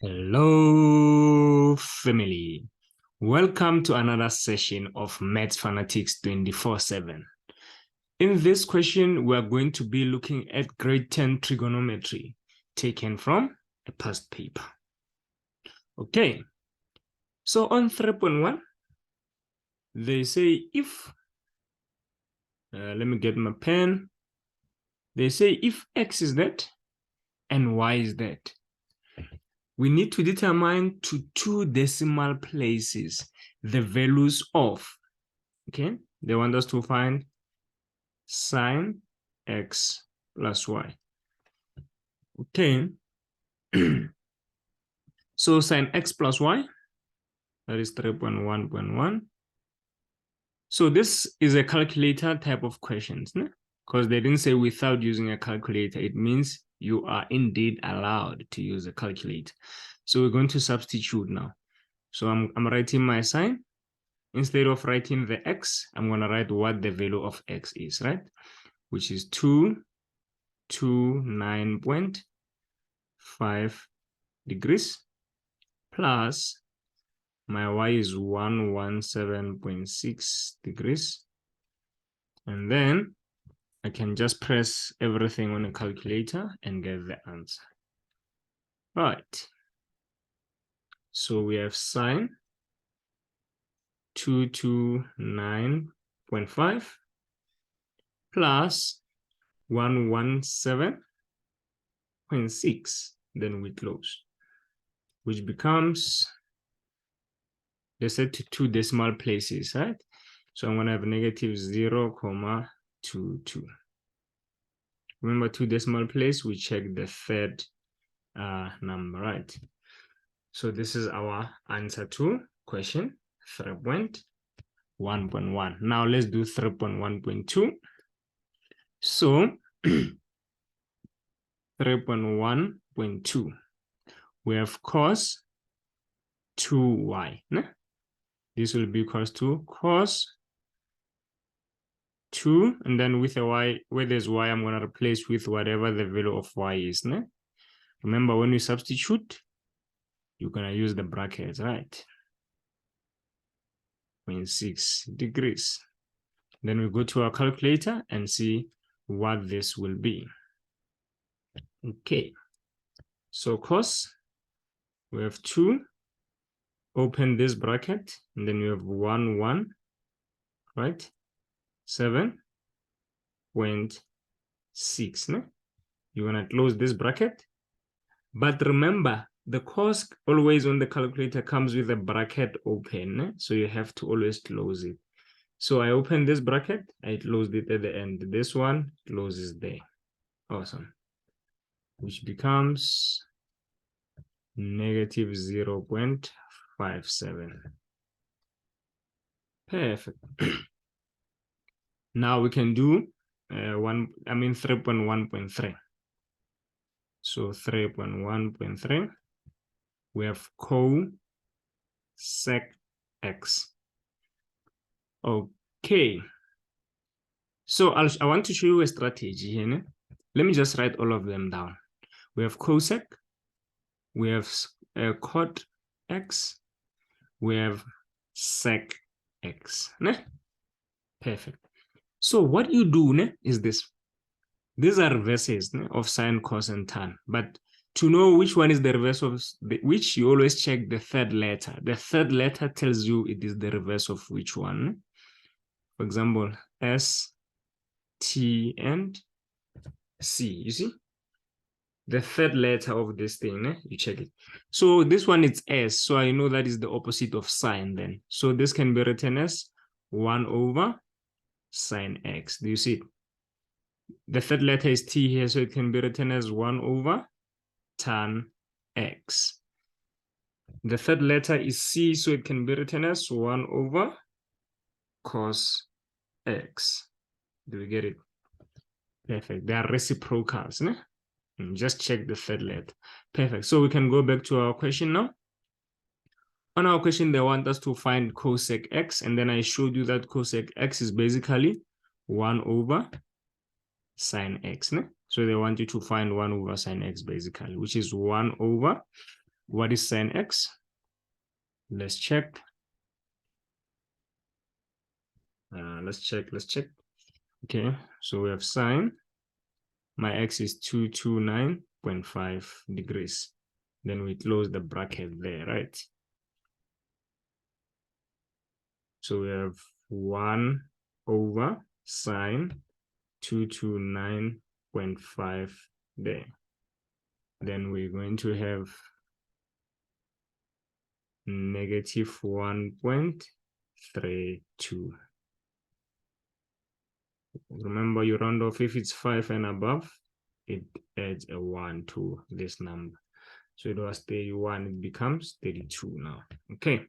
Hello, family. Welcome to another session of MathsFanatics247. In this question, we are going to be looking at grade 10 trigonometry taken from a past paper. Okay, so on 3.1, they say if, let me get my pen. They say if x is that and y is that, we need to determine to 2 decimal places the values of, okay, they want us to find sine x plus y. Okay, so sine x plus y, that is 3.1.1. So this is a calculator type of questions, because they didn't say without using a calculator. It means you are indeed allowed to use a calculator. So we're going to substitute now. So I'm writing my sine. Instead of writing the x, I'm going to write what the value of x is, right? Which is 229.5 degrees plus my y is 117.6 degrees. And then I can just press everything on a calculator and get the answer. Right. So we have sine 229.5 plus 117.6. Then we close, which becomes, they said to 2 decimal places, right? So I'm going to have negative 0.22. Remember, 2 decimal place, we check the third number, right? So this is our answer to question 3.1.1. Now let's do 3.1.2. So 3.1.2, we have cos 2y. This will be equals to cos 2, and then with a y, where there's y, I'm going to replace with whatever the value of y is. Remember, when we substitute, you're going to use the brackets, right? 0.6 degrees. Then we go to our calculator and see what this will be. Okay, so cos, we have 2, open this bracket, and then we have 1, right? 7.6. You want to close this bracket, but remember, the cos always on the calculator comes with a bracket open, so you have to always close it. So I open this bracket, I closed it at the end. This one closes there. Awesome. Which becomes negative 0.57. Perfect. Now we can do 3.1.3. So 3.1.3, we have cosec x. Okay. So I want to show you a strategy here. Let me just write all of them down. We have cosec, we have cot x, we have sec x. Perfect. So what you do is this. These are reverses of sine, cos, and tan. But to know which one is the reverse of which, you always check the third letter. The third letter tells you it is the reverse of which one. For example, S, T, and C. You see? The third letter of this thing, you check it. So this one is S, so I know that is the opposite of sine then. So this can be written as 1 over sine x. Do you see it? The third letter is T here, so it can be written as 1 over tan x. The third letter is C, so it can be written as 1 over cos x. Do we get it? Perfect. They are reciprocals. Just check the third letter. Perfect. So we can go back to our question now. On our question, they want us to find cosec x, and then I showed you that cosec x is basically 1 over sine x. So they want you to find 1 over sine x basically, which is 1 over What is sine x? Let's check. Let's check. Okay, so we have sine. My x is 229.5 degrees. Then we close the bracket there, right? So we have 1 over sine 229.5 there. Then we're going to have negative 1.32. Remember, you round off if it's 5 and above, it adds a 1 to this number. So it was 31, it becomes 32 now. Okay.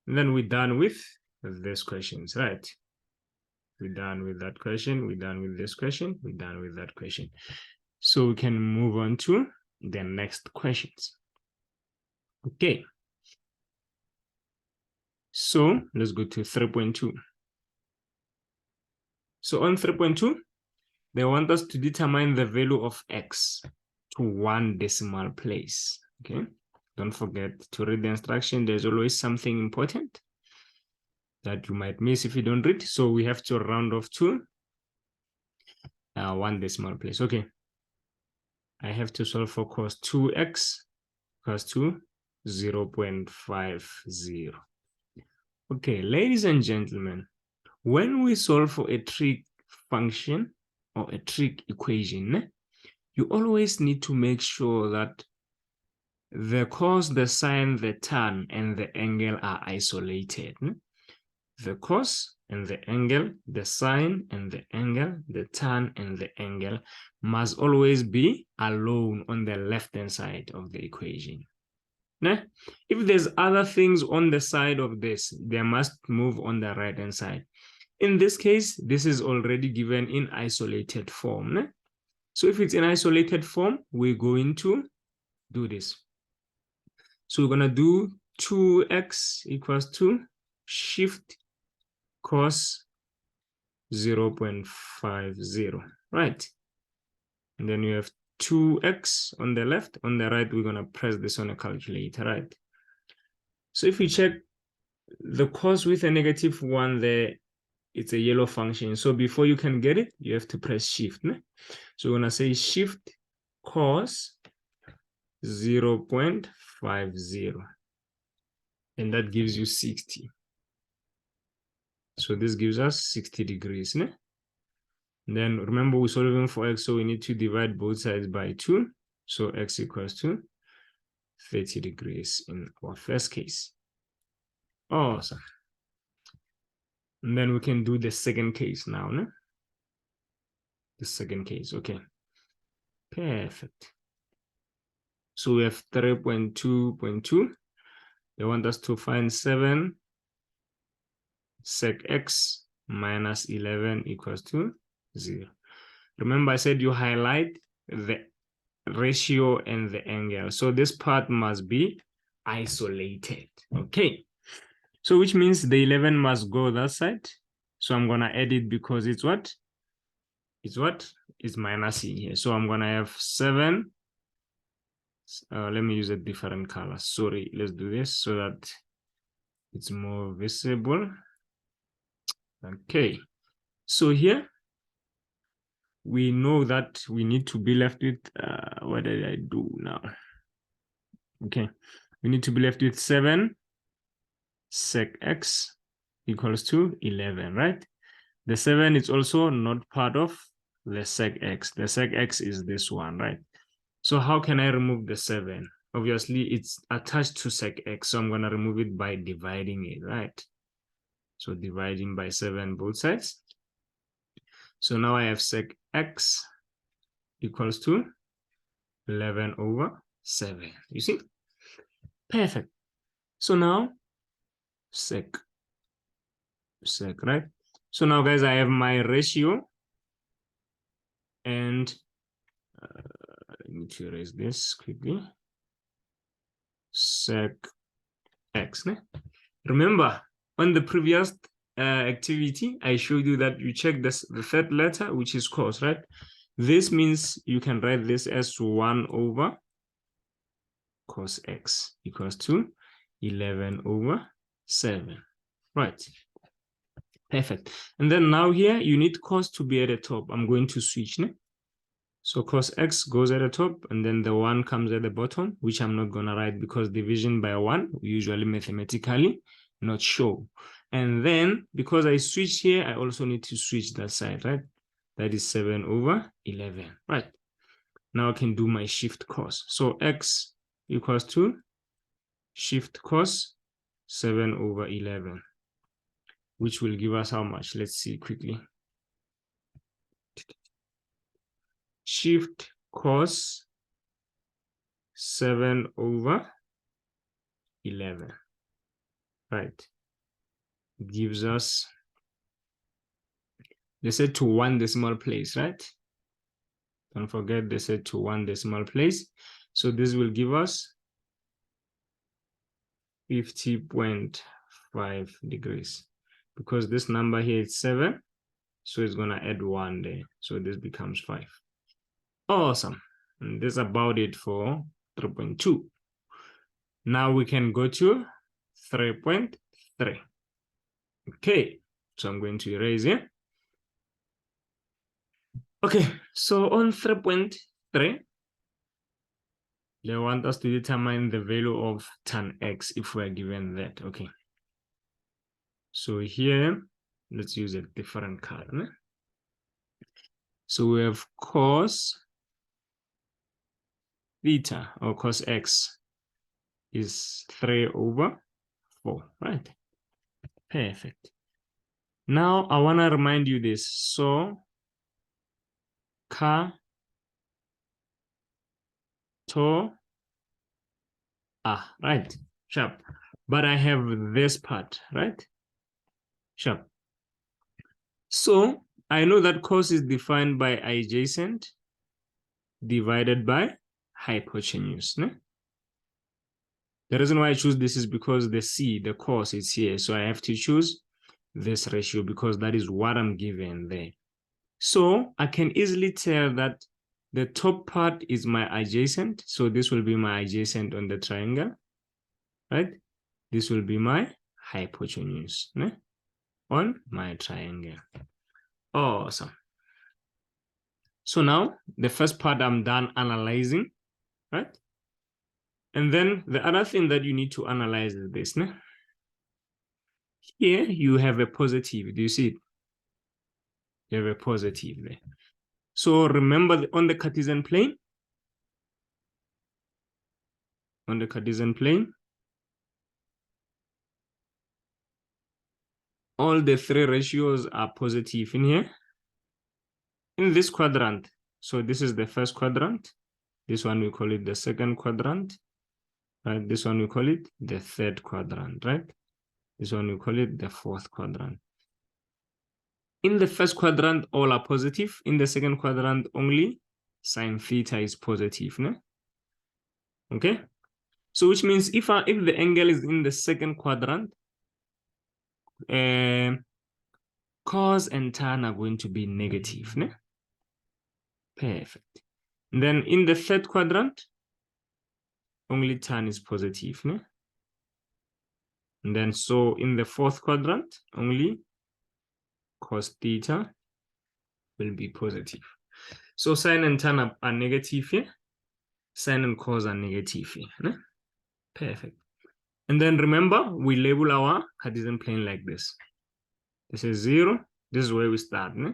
And then we're done with these questions, right? We're done with that question. We're done with this question. We're done with that question. So we can move on to the next questions. Okay. So let's go to 3.2. So on 3.2, they want us to determine the value of x to 1 decimal place. Okay. Don't forget to read the instruction. There's always something important that you might miss if you don't read. So we have to round off to 1 decimal place. Okay. I have to solve for cos 2x equals to 0.50. Okay, ladies and gentlemen, when we solve for a trig function or a trig equation, you always need to make sure that the cos, the sine, the tan, and the angle are isolated. The cos and the angle, the sine and the angle, the tan and the angle must always be alone on the left-hand side of the equation. Now, if there's other things on the side of this, they must move on the right-hand side. In this case, this is already given in isolated form. So if it's in isolated form, we're going to do this. So we're going to do 2x equals to shift cos 0.50, right? And then you have 2x on the left. On the right, we're going to press this on a calculator, right? So if we check the cos with a -1 there, it's a yellow function. So before you can get it, you have to press shift. So we're going to say shift cos 0.50. And that gives you 60. So this gives us 60 degrees. Then remember, we're solving for x, so we need to divide both sides by 2. So x equals to 30 degrees in our first case. Awesome. And then we can do the second case now. The second case, okay. Perfect. So we have 3.2.2. They want us to find 7 sec x minus 11 equals to 0. Remember, I said you highlight the ratio and the angle. So this part must be isolated. Okay. So which means the 11 must go that side. So I'm going to add it because it's what? It's what? It's minus e here. So I'm going to have 7. Let me use a different color. Sorry, let's do this so that it's more visible. Okay. So here, we know that we need to be left with, what did I do now? Okay. We need to be left with 7 sec x equals to 11, right? The 7 is also not part of the sec x. The sec x is this one, right? So how can I remove the 7? Obviously, it's attached to sec x, so I'm going to remove it by dividing it, right? So dividing by 7 both sides. So now I have sec x equals to 11 over 7. You see? Perfect. So now sec, right? So now, guys, I have my ratio. And I need to erase this quickly. Sec x. Remember, on the previous activity, I showed you that you check the third letter, which is cos, right? This means you can write this as 1 over cos x equals to 11 over 7. Right. Perfect. And then now here, you need cos to be at the top. I'm going to switch. Ne? So cos x goes at the top, and then the 1 comes at the bottom, which I'm not going to write because division by 1, we usually mathematically not show. And then, because I switch here, I also need to switch that side, right? That is 7 over 11, right? Now I can do my shift cos. So x equals to shift cos 7 over 11, which will give us how much? Let's see quickly. Shift cos 7 over 11, right? Gives us, they said to 1 decimal place, right? Don't forget they said to 1 decimal place. So this will give us 50.5 degrees, because this number here is 7, so it's going to add 1 there. So this becomes 5. Awesome. And this is about it for 3.2. Now we can go to 3.3. Okay, so I'm going to erase here. Okay, so on 3.3, they want us to determine the value of tan x if we're given that. Okay. So here, let's use a different color. Né? So we have cos theta, or cos x, is 3 over 4, right? Perfect. Now I want to remind you this. So ka to right, sharp. But I have this part, right? Sharp. So I know that cos is defined by adjacent divided by hypotenuse. Ne? The reason why I choose this is because the c, the cos, is here. So I have to choose this ratio because that is what I'm given there. So I can easily tell that the top part is my adjacent. So this will be my adjacent on the triangle, right? This will be my hypotenuse, né? On my triangle. Awesome. So now the first part I'm done analyzing, right? And then the other thing that you need to analyze is this. Né? Here you have a positive. Do you see it? You have a positive there. So remember on the Cartesian plane, all the 3 ratios are positive in here. In this quadrant, so this is the first quadrant. This one we call it the second quadrant. Right? This one we call it the third quadrant, right? This one we call it the fourth quadrant. In the first quadrant, all are positive. In the second quadrant, only sine theta is positive. No? Okay? So which means if the angle is in the second quadrant, cos and tan are going to be negative. No? Perfect. And then in the third quadrant, only tan is positive. No? And then so in the fourth quadrant, only cos theta will be positive. So sine and tan are negative here. Sine and cos are negative here. No? Perfect. And then remember, we label our Cartesian plane like this. This is 0. This is where we start. No?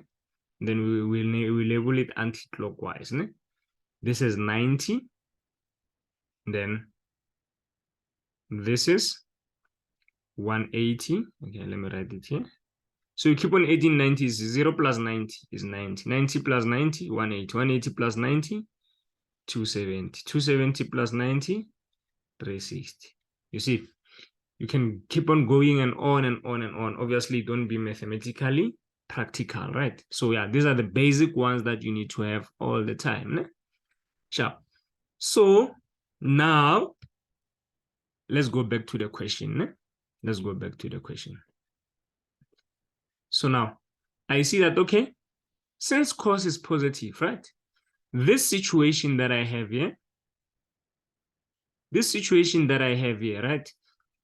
Then we label it anti-clockwise. No? This is 90. Then this is 180. Okay, let me write it here. So you keep on adding 90. 0 plus 90 is 90. 90 plus 90, 180. 180 plus 90, 270. 270 plus 90, 360. You see, you can keep on going and on and on and on. Obviously, don't be mathematically practical, right? So yeah, these are the basic ones that you need to have all the time. Ne? Sure. So now, let's go back to the question. Ne? Let's go back to the question. So now, I see that, okay, since cos is positive, right? This situation that I have here, this situation that I have here, right,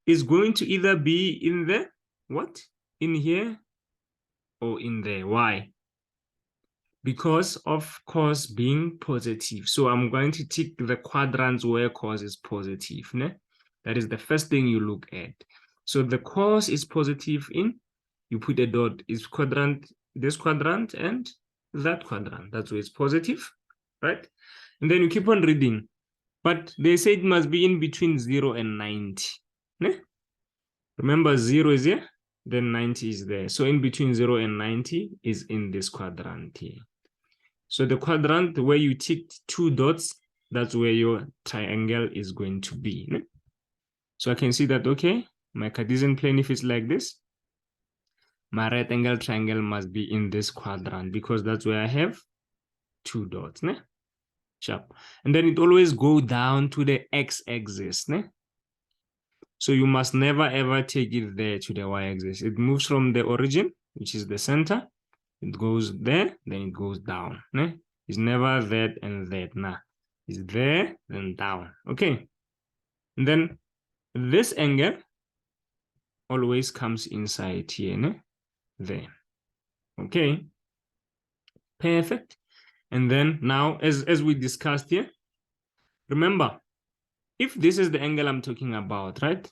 is going to either be in the what? In here or in there. Why? Because of cos being positive. So I'm going to tick the quadrants where cos is positive. Ne? That is the first thing you look at. So the cos is positive in, you put a dot, is quadrant, this quadrant and that quadrant. That's where it's positive, right? And then you keep on reading. But they say it must be in between 0 and 90. Ne? Remember, 0 is here, then 90 is there. So in between 0 and 90 is in this quadrant here. So the quadrant where you ticked 2 dots, that's where your triangle is going to be. Ne? So I can see that, okay, my Cartesian plane, if it's like this, my right angle triangle must be in this quadrant because that's where I have 2 dots. Ne? Sharp. And then it always go down to the x-axis. Ne? So you must never ever take it there to the y-axis. It moves from the origin, which is the center. It goes there, then it goes down. Ne? It's never that and that. Nah. It's there, then down. Okay. And then this angle always comes inside here. Ne? There. Okay. Perfect. And then now, as we discussed here, remember, if this is the angle I'm talking about, right?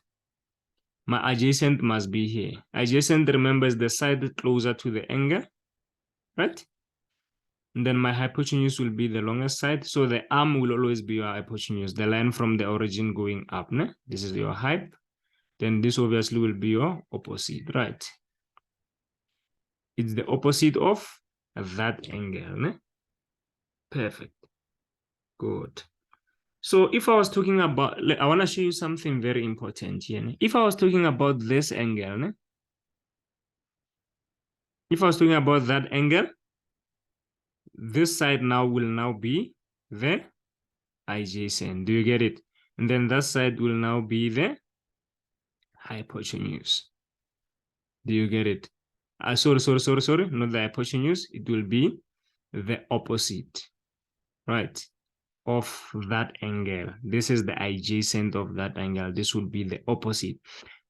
My adjacent must be here. Adjacent, remember, is the side closer to the angle, right? And then my hypotenuse will be the longest side. So the arm will always be your hypotenuse, the line from the origin going up. Ne? This is your hype. Then this obviously will be your opposite, right? It's the opposite of that angle. Ne? Perfect. Good. So if I was talking about, I want to show you something very important here. Ne? If I was talking about this angle, ne? If I was talking about that angle, this side now will now be the adjacent. Do you get it? And then that side will now be the hypotenuse. Do you get it? Sorry, not the hypotenuse. It will be the opposite, right, of that angle. This is the adjacent of that angle. This will be the opposite.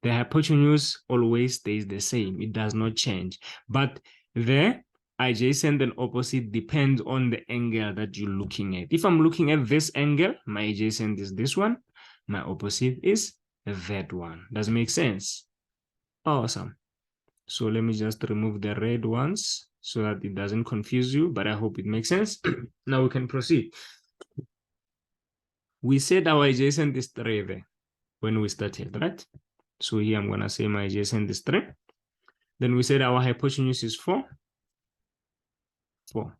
The hypotenuse always stays the same. It does not change. But the adjacent and opposite depends on the angle that you're looking at. If I'm looking at this angle, my adjacent is this one. My opposite is that one. Does it make sense? Awesome. So let me just remove the red ones so that it doesn't confuse you, but I hope it makes sense. Now we can proceed. We said our adjacent is 3 there when we started, right? So here I'm going to say my adjacent is 3. Then we said our hypotenuse is 4. 4.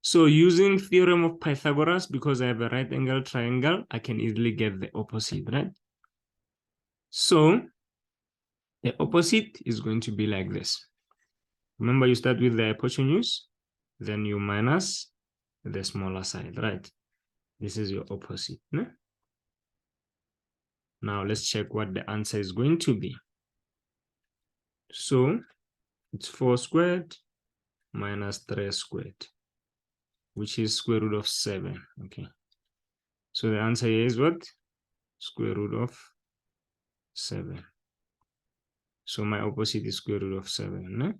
So using theorem of Pythagoras, because I have a right angle triangle, I can easily get the opposite, right? So the opposite is going to be like this. Remember, you start with the hypotenuse, then you minus the smaller side, right? This is your opposite. No? Now let's check what the answer is going to be. So it's 4 squared minus 3 squared, which is square root of 7. Okay. So the answer here is what? Square root of 7. So my opposite is square root of 7. No?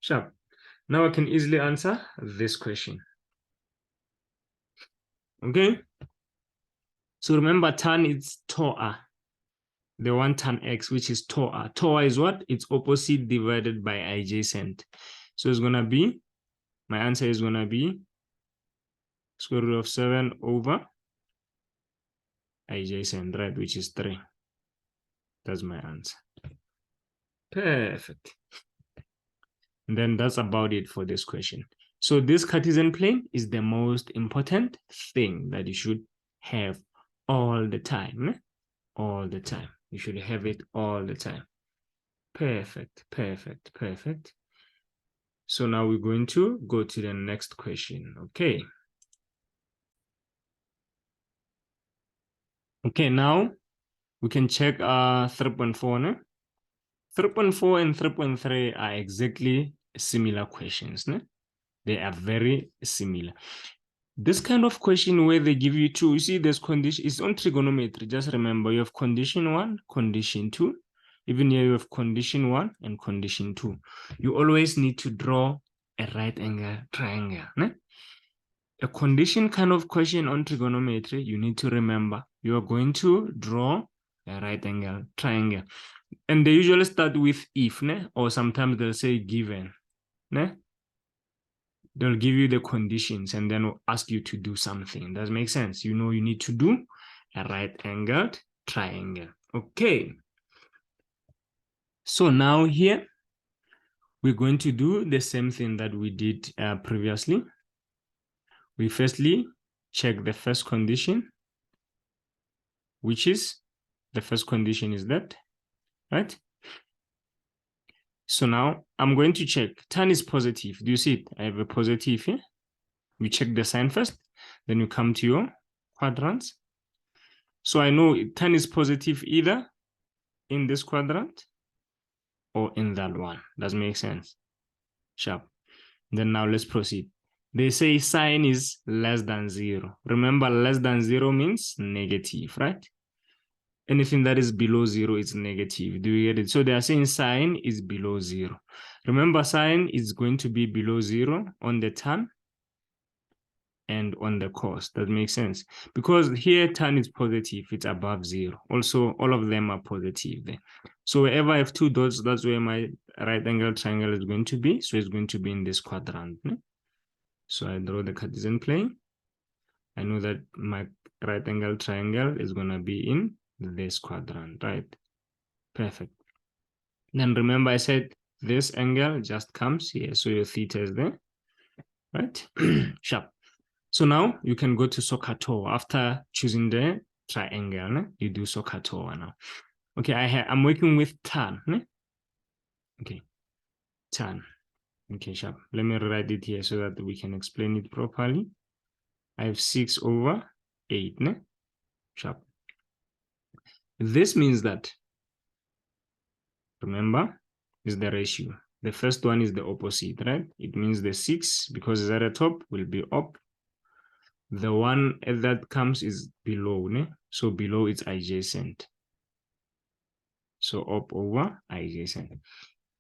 Sharp. Now I can easily answer this question. Okay. So remember, tan is TOA. The one tan x, which is TOA. TOA is what? It's opposite divided by adjacent. So it's going to be, my answer is going to be square root of 7 over adjacent, right? Which is 3. That's my answer. Perfect. And then that's about it for this question. So this Cartesian plane is the most important thing that you should have all the time. All the time. You should have it all the time. Perfect, perfect, perfect. So now we're going to go to the next question. Okay. Okay, now we can check 3.4. No? 3.4 and 3.3 are exactly similar questions. No? They are very similar. This kind of question where they give you two, you see there's condition, it's on trigonometry. Just remember you have condition 1, condition 2. Even here you have condition 1 and condition 2. You always need to draw a right angle triangle. Ne? A condition kind of question on trigonometry, you need to remember you are going to draw a right angle triangle. And they usually start with if, ne? Or sometimes they'll say given. Ne? They'll give you the conditions and then ask you to do something. Does it make sense? You know you need to do a right-angled triangle. Okay. So now here, we're going to do the same thing that we did previously. We firstly check the first condition, which is, the first condition is that, right? So now I'm going to check, tan is positive. Do you see it? I have a positive here. We check the sign first, then you come to your quadrants. So I know tan is positive either in this quadrant or in that one. Does make sense? Sharp. Then now let's proceed. They say sign is less than 0. Remember, less than 0 means negative, right? Anything that is below 0 is negative. Do you get it? So they are saying sign is below 0. Remember, sign is going to be below 0 on the tan and on the cos. That makes sense. Because here tan is positive, it's above 0. Also, all of them are positive there. So wherever I have two dots, that's where my right angle triangle is going to be. So it's going to be in this quadrant. So I draw the Cartesian plane. I know that my right angle triangle is going to be in this quadrant, right? Perfect. Then remember I said this angle just comes here. So your theta is there, right? Sharp. So now you can go to SOHCAHTOA after choosing the triangle. Ne? You do SOHCAHTOA now. Okay, I'm working with tan. Ne? Okay, tan. Okay, sharp. Let me write it here so that we can explain it properly. I have 6/8. Ne? Sharp. This means that, remember, is the ratio. The first one is the opposite, right? It means the 6, because it's at the top, will be up. The one that comes is below, ne? So below it's adjacent. So up over adjacent.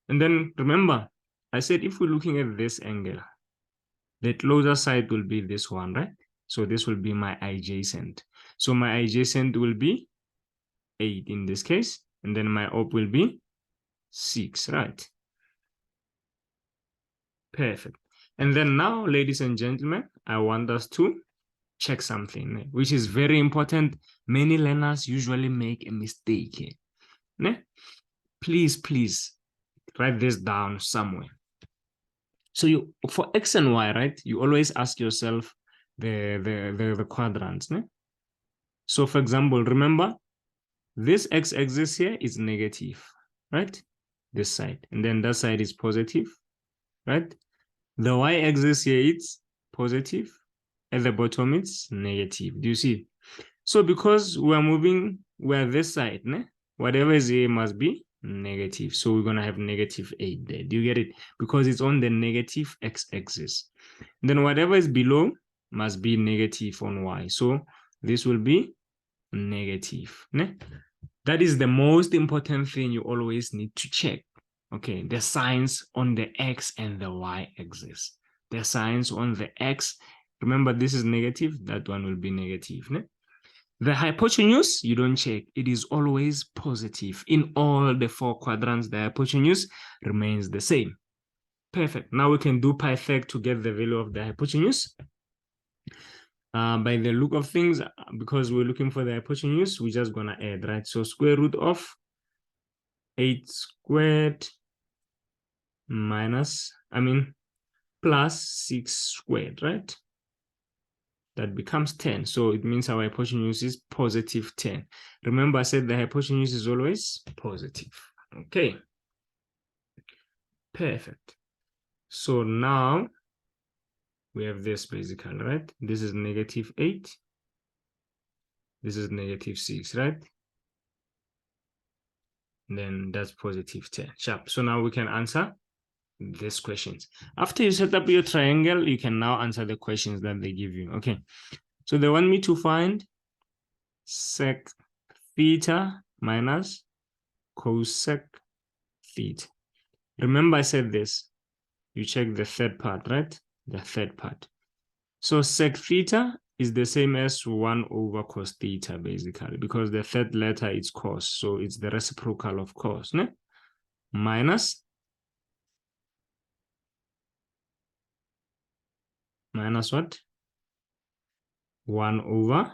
And then remember, I said if we're looking at this angle, the closer side will be this one, right? So this will be my adjacent. So my adjacent will be 8 in this case. And then my up will be 6, right? Perfect. And then now, ladies and gentlemen, I want us to check something, which is very important. Many learners usually make a mistake here. Please write this down somewhere. So you, for X and Y, right, you always ask yourself the quadrants. So for example, remember, this x-axis here is negative, right? This side. And then that side is positive, right? The y-axis here is positive. At the bottom, it's negative. Do you see? So because we're moving, we're this side, whatever is here must be negative. So we're going to have -8 there. Do you get it? Because it's on the negative x-axis. Then whatever is below must be negative on y. So this will be negative. That is the most important thing you always need to check. Okay, the signs on the x and the y axis. The signs on the x, remember this is negative, that one will be negative. The hypotenuse, you don't check. It is always positive. In all the 4 quadrants, the hypotenuse remains the same. Perfect. Now we can do Pythag to get the value of the hypotenuse. By the look of things, because we're looking for the hypotenuse, we're just going to add, right? So square root of 8 squared plus 6 squared, right? That becomes 10. So it means our hypotenuse is positive 10. Remember, I said the hypotenuse is always positive. Okay. Perfect. So now we have this basically, right? This is -8. This is -6, right? And then that's positive 10. Sharp. So now we can answer these questions. After you set up your triangle, you can now answer the questions that they give you. Okay, so they want me to find sec theta minus cosec theta. Remember I said this, you check the third part, right? The third part. So sec theta is the same as 1 over cos theta, basically, because the third letter is cos, so it's the reciprocal of cos, ne? Minus what? 1 over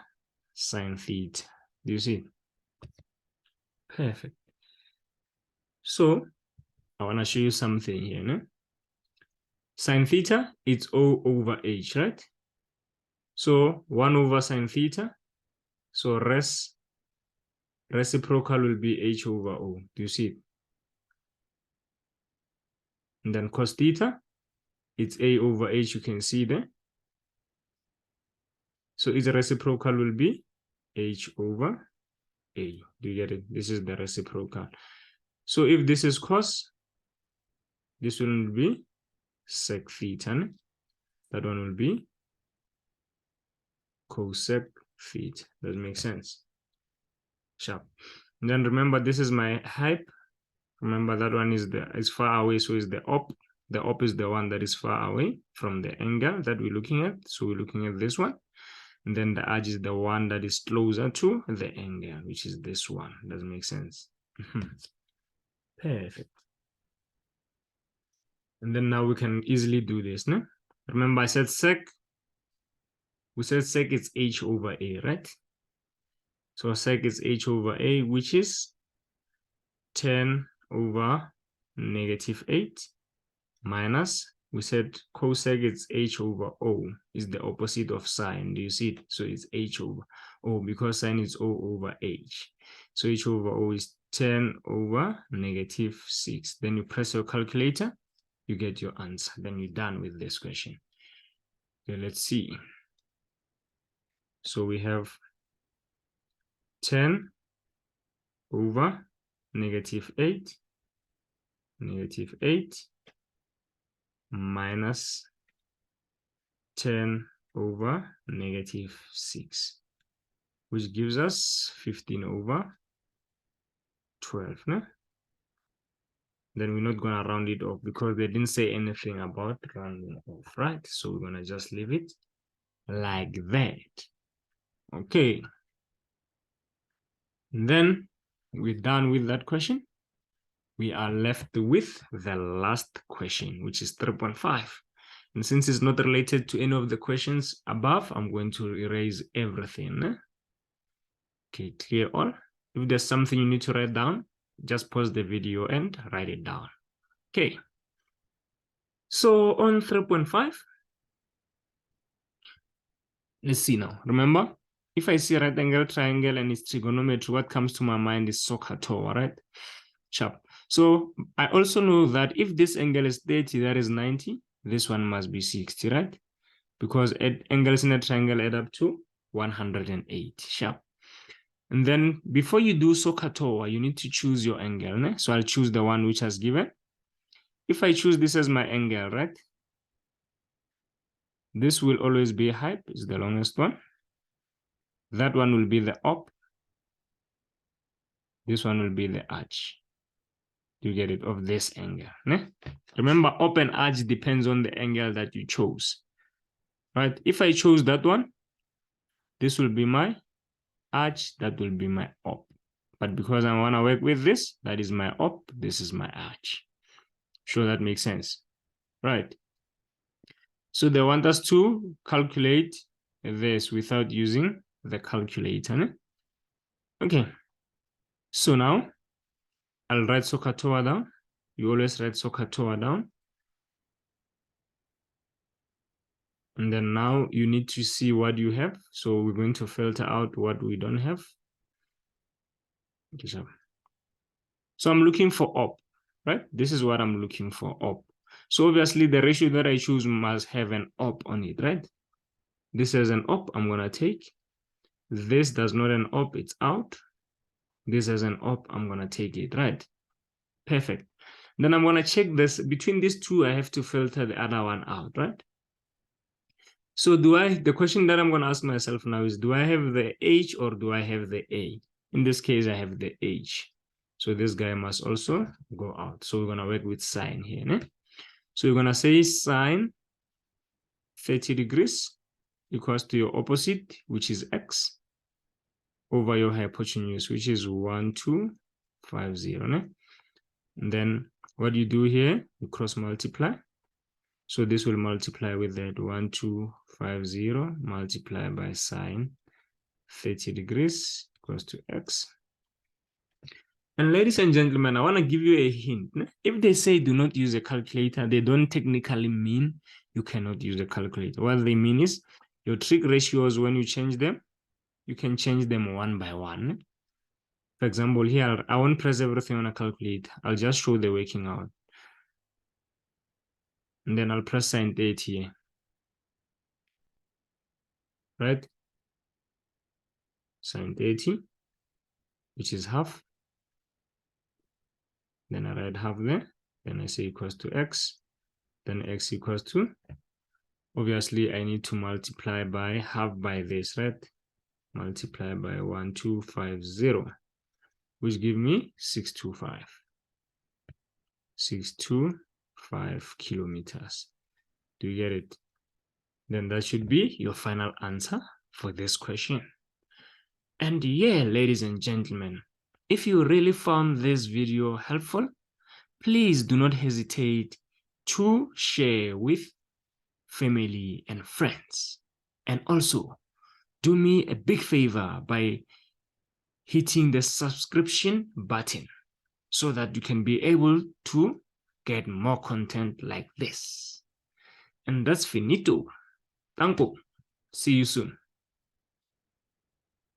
sine theta. Do you see? Perfect. So I want to show you something here, ne? Sine theta, it's O over H, right? So 1 over sine theta, so reciprocal will be H over O. Do you see it? And then cos theta, it's A over H, you can see there. So its reciprocal will be H over A. Do you get it? This is the reciprocal. So if this is cos, this will be sec theta. That one will be cosec theta. Does it make sense? Sharp. And then remember, this is my height. Remember that one is far away, so is the up. The up is the one that is far away from the angle that we're looking at. So we're looking at this one. And then the edge is the one that is closer to the angle, which is this one. Does it make sense? Perfect. And then now we can easily do this. No? Remember I said sec. We said sec is H over A, right? So sec is H over A, which is 10 over negative 8 minus, we said cosec is H over O, is the opposite of sine. Do you see it? So it's H over O because sine is O over H. So H over O is 10 over negative 6. Then you press your calculator, you get your answer. Then you're done with this question. Okay, let's see. So we have 10 over negative 8 minus 10 over negative 6, which gives us 15 over 12. No? Then we're not going to round it off because they didn't say anything about rounding off, right? So we're going to just leave it like that. Okay. And then we're done with that question. We are left with the last question, which is 3.5. And since it's not related to any of the questions above, I'm going to erase everything. Okay, clear all? If there's something you need to write down, just pause the video and write it down. Okay. So on 3.5, let's see now. Remember, if I see a right angle triangle and it's trigonometry, what comes to my mind is SOHCAHTOA, right? Sharp. So I also know that if this angle is 30, that is 90, this one must be 60, right? Because angles in a triangle add up to 108. Sharp. And then before you do SOHCAHTOA, you need to choose your angle. Ne? So I'll choose the one which has given. If I choose this as my angle, right? This will always be height, is the longest one. That one will be the up. This one will be the arch. You get it, of this angle. Ne? Remember, up and arch depends on the angle that you chose. Right? If I chose that one, this will be my arch, that will be my up. But because I want to work with this, that is my up, this is my arch. Sure, that makes sense. Right. So they want us to calculate this without using the calculator. Ne? Okay. So now I'll write SOHCAHTOA down. You always write SOHCAHTOA down. And then now you need to see what you have. So we're going to filter out what we don't have. Okay, so I'm looking for up, right? This is what I'm looking for, up. So obviously the ratio that I choose must have an up on it, right? This has an up, I'm going to take. This does not an up, it's out. This has an up, I'm going to take it, right? Perfect. Then I'm going to check this. Between these two, I have to filter the other one out, right? So the question that I'm going to ask myself now is, do I have the H or do I have the A? In this case, I have the H. So this guy must also go out. So we're going to work with sine here. Né? So you're going to say sine 30 degrees equals to your opposite, which is x, over your hypotenuse, which is 1250. Né? And then what you do here, you cross multiply. So this will multiply with that 1250 multiplied by sine 30 degrees equals to x. And ladies and gentlemen, I want to give you a hint. If they say do not use a calculator, they don't technically mean you cannot use a calculator. What they mean is your trig ratios, when you change them, you can change them one by one. For example, here, I won't press everything on a calculator. I'll just show the working out. And then I'll press sine 30 here. Right? Sine 30, which is half. Then I write half there. Then I say equals to x. Then x equals to, obviously, I need to multiply by half by this, right? Multiply by 1250, which give me 625. 625 kilometers. Do you get it? Then that should be your final answer for this question. And yeah, ladies and gentlemen, if you really found this video helpful, please do not hesitate to share with family and friends. And also, do me a big favor by hitting the subscription button so that you can be able to get more content like this. And that's finito. Thank you. See you soon.